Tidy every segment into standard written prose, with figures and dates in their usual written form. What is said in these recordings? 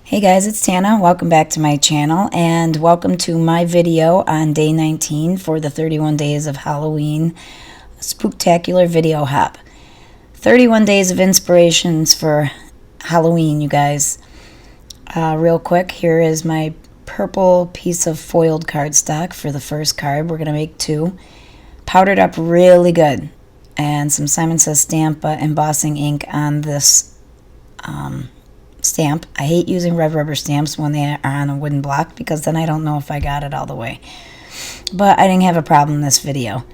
Hey guys, it's Tana. Welcome back to my channel and welcome to my video on day 19 for the 31 days of Halloween Spooktacular video hop. 31 days of inspirations for Halloween, you guys. Real quick, here is my purple piece of foiled cardstock for the first card. We're going to make two. Powdered up really good. And some Simon Says Stamp embossing ink on this stamp. I hate using red rubber stamps when they are on a wooden block because then I don't know if I got it all the way. But I didn't have a problem in this video.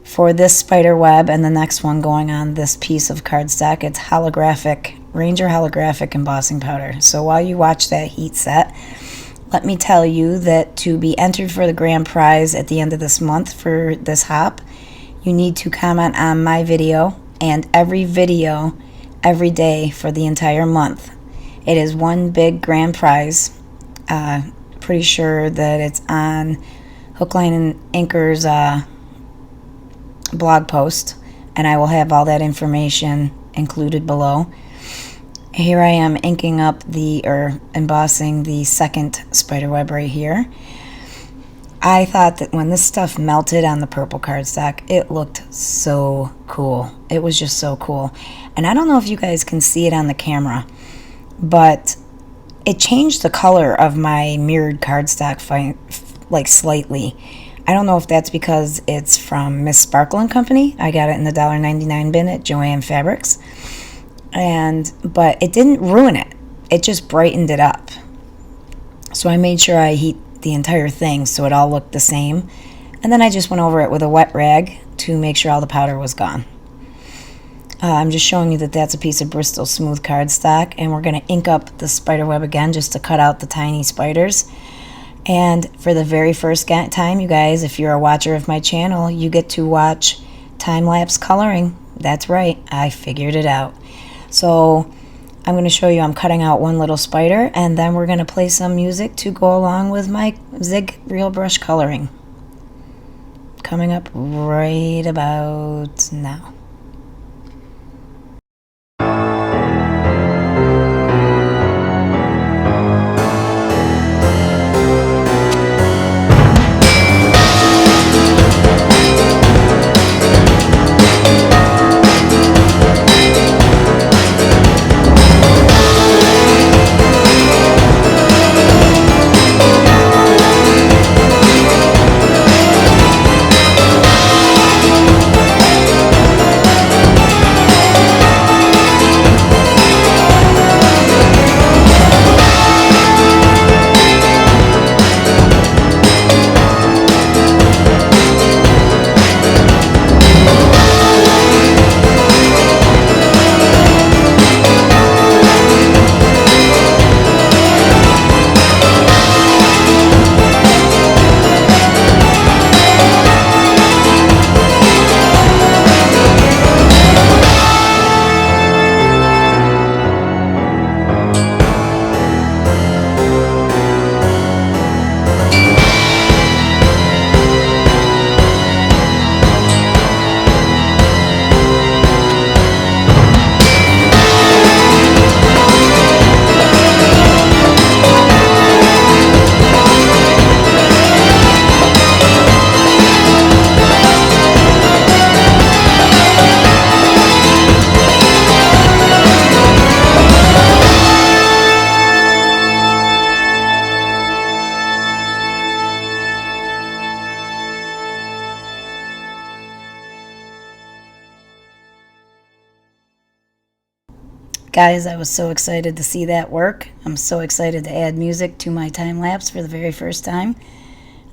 For this spider web and the next one going on this piece of cardstock, it's holographic, Ranger holographic embossing powder. So while you watch that heat set, let me tell you that to be entered for the grand prize at the end of this month for this hop, you need to comment on my video and every video every day for the entire month. It is one big grand prize. Pretty sure that it's on Hook, Line, and Anchor's blog post, and I will have all that information included below. Here I am inking up embossing the second spider web right here. I thought that when this stuff melted on the purple cardstock, it looked so cool. It was just so cool. And I don't know if you guys can see it on the camera, but it changed the color of my mirrored cardstock like slightly. I don't know if that's because it's from Miss Sparkle & Company. I got it in the $1.99 bin at Joann Fabrics. But it didn't ruin it. It just brightened it up. So I made sure I heat the entire thing so it all looked the same. And then I just went over it with a wet rag to make sure all the powder was gone. I'm just showing you that that's a piece of Bristol Smooth cardstock, and we're going to ink up the spider web again just to cut out the tiny spiders. And for the very first time, you guys, if you're a watcher of my channel, you get to watch time-lapse coloring. That's right, I figured it out. So I'm going to show you I'm cutting out one little spider, and then we're going to play some music to go along with my Zig Real Brush coloring. Coming up right about now. Guys, I was so excited to see that work. I'm so excited to add music to my time lapse for the very first time.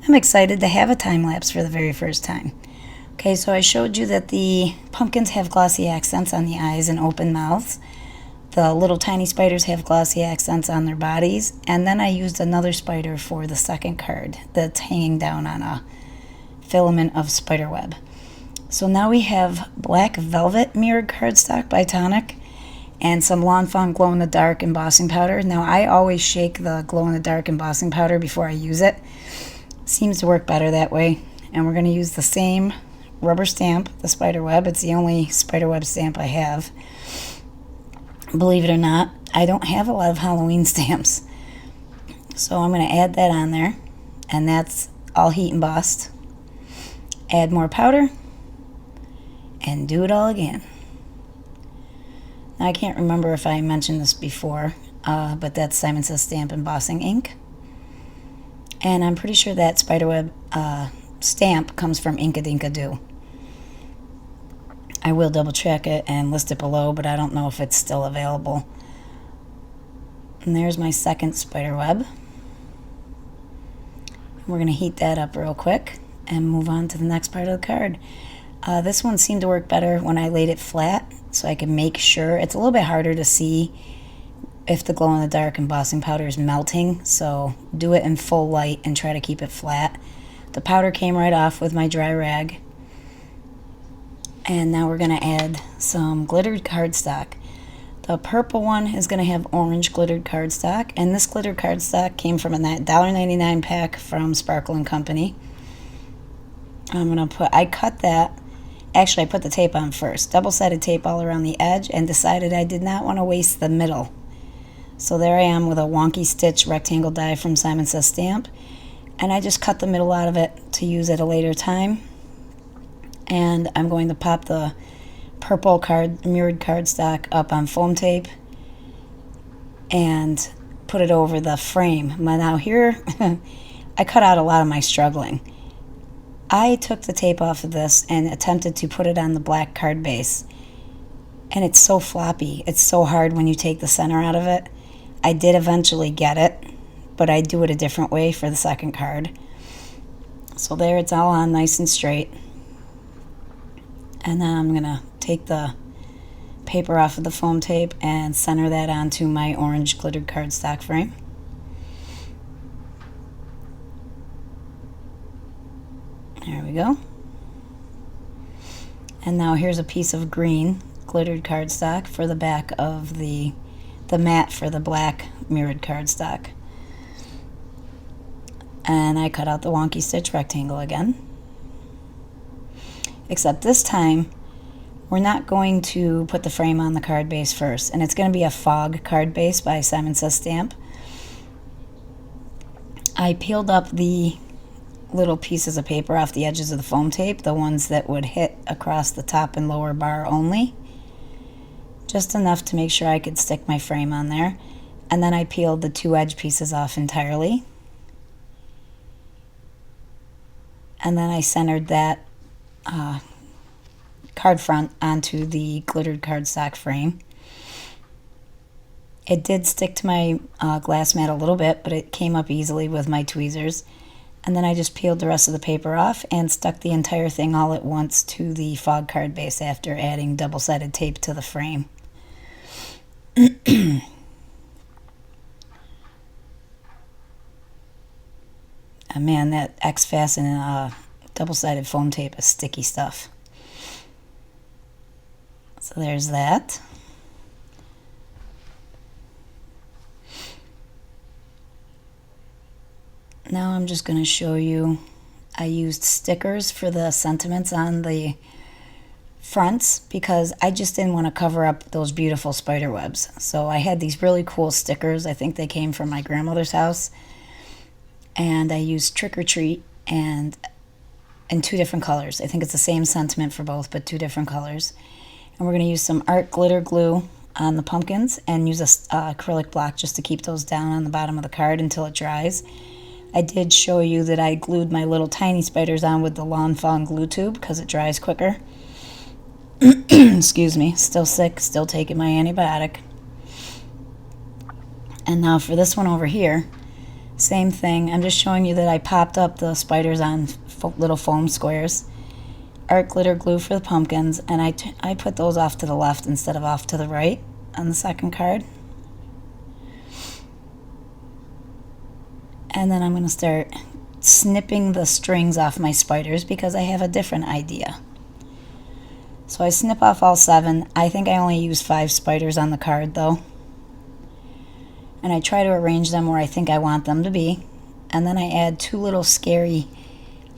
I'm excited to have a time lapse for the very first time. Okay, so I showed you that the pumpkins have glossy accents on the eyes and open mouths. The little tiny spiders have glossy accents on their bodies. And then I used another spider for the second card that's hanging down on a filament of spider web. So now we have Black Velvet Mirrored Cardstock by Tonic and some Lawn Fawn glow-in-the-dark embossing powder. Now, I always shake the glow-in-the-dark embossing powder before I use it. Seems to work better that way. And we're going to use the same rubber stamp, the spider web. It's the only spider web stamp I have. Believe it or not, I don't have a lot of Halloween stamps. So I'm going to add that on there, and that's all heat embossed. Add more powder and do it all again. Now, I can't remember if I mentioned this before, but that's Simon Says Stamp embossing ink. And I'm pretty sure that spiderweb stamp comes from Inkadinkado. I will double check it and list it below, but I don't know if it's still available. And there's my second spiderweb. We're going to heat that up real quick and move on to the next part of the card. This one seemed to work better when I laid it flat, so I can make sure. It's a little bit harder to see if the glow-in-the-dark embossing powder is melting, so do it in full light and try to keep it flat. The powder came right off with my dry rag. And now we're going to add some glittered cardstock. The purple one is going to have orange glittered cardstock, and this glittered cardstock came from a $1.99 pack from Sparkle & Company. I cut that. Actually, I put the tape on first. Double-sided tape all around the edge, and decided I did not want to waste the middle. So there I am with a wonky stitch rectangle die from Simon Says Stamp, and I just cut the middle out of it to use at a later time. And I'm going to pop the purple mirrored cardstock up on foam tape and put it over the frame. Now here, I cut out a lot of my struggling. I took the tape off of this and attempted to put it on the black card base. And it's so floppy. It's so hard when you take the center out of it. I did eventually get it, but I do it a different way for the second card. So there, it's all on nice and straight. And then I'm going to take the paper off of the foam tape and center that onto my orange glittered cardstock frame. There we go. And now here's a piece of green glittered cardstock for the back of the mat for the black mirrored cardstock. And I cut out the wonky stitch rectangle again. Except this time, we're not going to put the frame on the card base first. And it's going to be a fog card base by Simon Says Stamp. I peeled up the little pieces of paper off the edges of the foam tape, the ones that would hit across the top and lower bar only. Just enough to make sure I could stick my frame on there. And then I peeled the two edge pieces off entirely. And then I centered that card front onto the glittered cardstock frame. It did stick to my glass mat a little bit, but it came up easily with my tweezers. And then I just peeled the rest of the paper off and stuck the entire thing all at once to the fog card base after adding double-sided tape to the frame. Man, that X-Fasten double-sided foam tape is sticky stuff. So there's that. Now I'm just going to show you, I used stickers for the sentiments on the fronts because I just didn't want to cover up those beautiful spider webs. So I had these really cool stickers. I think they came from my grandmother's house. And I used Trick or Treat and in two different colors. I think it's the same sentiment for both, but two different colors. And we're going to use some art glitter glue on the pumpkins and use a acrylic block just to keep those down on the bottom of the card until it dries. I did show you that I glued my little tiny spiders on with the Lawn Fawn glue tube because it dries quicker. Excuse me, still sick, still taking my antibiotic. And now for this one over here, same thing. I'm just showing you that I popped up the spiders on little foam squares. Art glitter glue for the pumpkins, and I put those off to the left instead of off to the right on the second card. And then I'm going to start snipping the strings off my spiders because I have a different idea. So I snip off all 7. I think I only use 5 spiders on the card though. And I try to arrange them where I think I want them to be. And then I add 2 little scary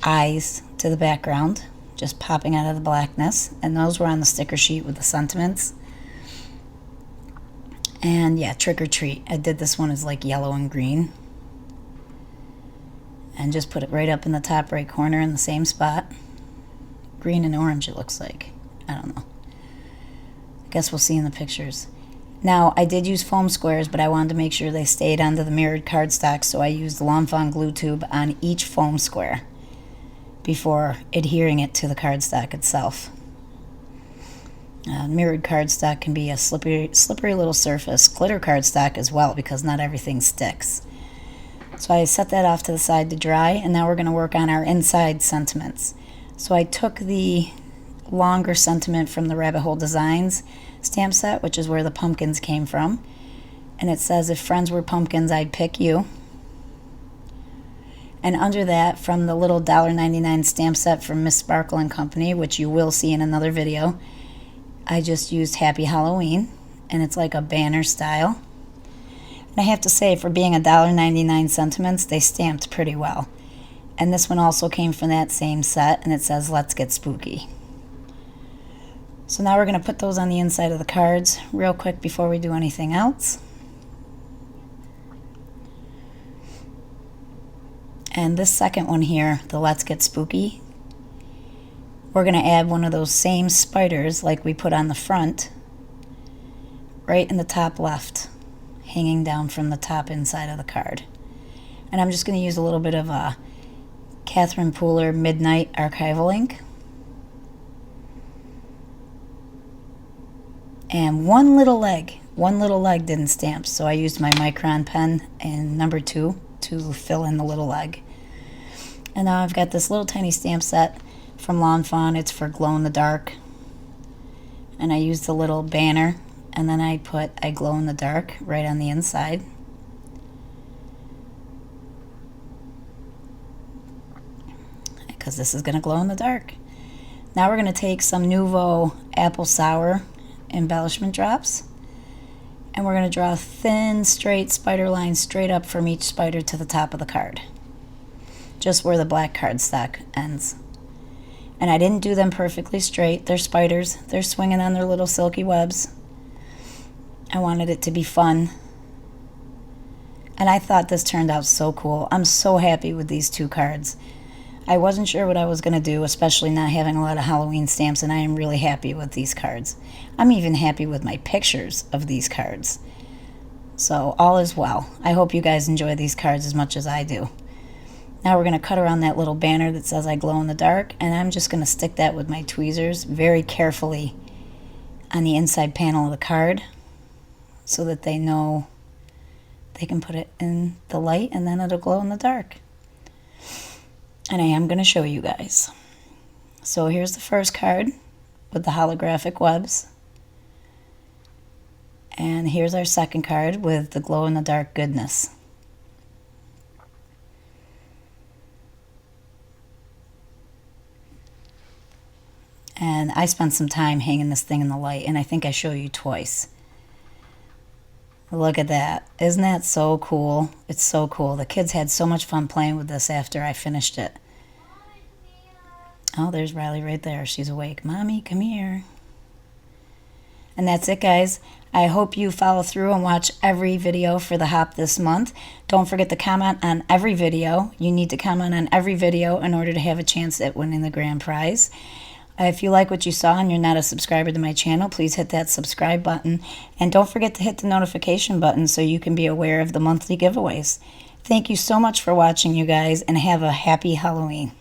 eyes to the background, just popping out of the blackness. And those were on the sticker sheet with the sentiments. And yeah, Trick or Treat. I did this one as like yellow and green. and just put it right up in the top right corner in the same spot. Green and orange it looks like. I don't know. I guess we'll see in the pictures. Now, I did use foam squares, but I wanted to make sure they stayed onto the mirrored cardstock, so I used the Lawn Fawn glue tube on each foam square before adhering it to the cardstock itself. Mirrored cardstock can be a slippery little surface. Glitter cardstock as well, because not everything sticks. So I set that off to the side to dry, and now we're going to work on our inside sentiments. So I took the longer sentiment from the Rabbit Hole Designs stamp set, which is where the pumpkins came from. And it says, if friends were pumpkins, I'd pick you. And under that, from the little $1.99 stamp set from Miss Sparkle and Company, which you will see in another video, I just used Happy Halloween, and it's like a banner style. And I have to say, for being $1.99 sentiments, they stamped pretty well. And this one also came from that same set, and it says, let's get spooky. So now we're going to put those on the inside of the cards real quick before we do anything else. And this second one here, the Let's Get Spooky, we're going to add one of those same spiders like we put on the front, right in the top left, hanging down from the top inside of the card. And I'm just going to use a little bit of a Catherine Pooler Midnight Archival ink. And one little leg didn't stamp, so I used my Micron pen in number 2 to fill in the little leg. And now I've got this little tiny stamp set from Lawn Fawn. It's for glow in the dark. And I used the little banner, and then I put I glow in the dark right on the inside. Because this is going to glow in the dark. Now we're going to take some Nouveau Apple Sour embellishment drops, and we're going to draw a thin straight spider line straight up from each spider to the top of the card, just where the black cardstock ends. And I didn't do them perfectly straight. They're spiders. They're swinging on their little silky webs. I wanted it to be fun, and I thought this turned out so cool. I'm so happy with these two cards. I wasn't sure what I was going to do, especially not having a lot of Halloween stamps, and I am really happy with these cards. I'm even happy with my pictures of these cards. So all is well. I hope you guys enjoy these cards as much as I do. Now we're going to cut around that little banner that says I glow in the dark, and I'm just going to stick that with my tweezers very carefully on the inside panel of the card so that they know they can put it in the light and then it'll glow in the dark. And I am going to show you guys. So here's the first card with the holographic webs. And here's our second card with the glow-in-the-dark goodness. And I spent some time hanging this thing in the light, and I think I show you twice. Look at that. Isn't that so cool? It's so cool. The kids had so much fun playing with this after I finished it. Oh, there's Riley right there. She's awake. Mommy, come here. And that's it, guys. I hope you follow through and watch every video for the Hop this month. Don't forget to comment on every video. You need to comment on every video in order to have a chance at winning the grand prize. If you like what you saw and you're not a subscriber to my channel, please hit that subscribe button. And don't forget to hit the notification button so you can be aware of the monthly giveaways. Thank you so much for watching, you guys, and have a happy Halloween.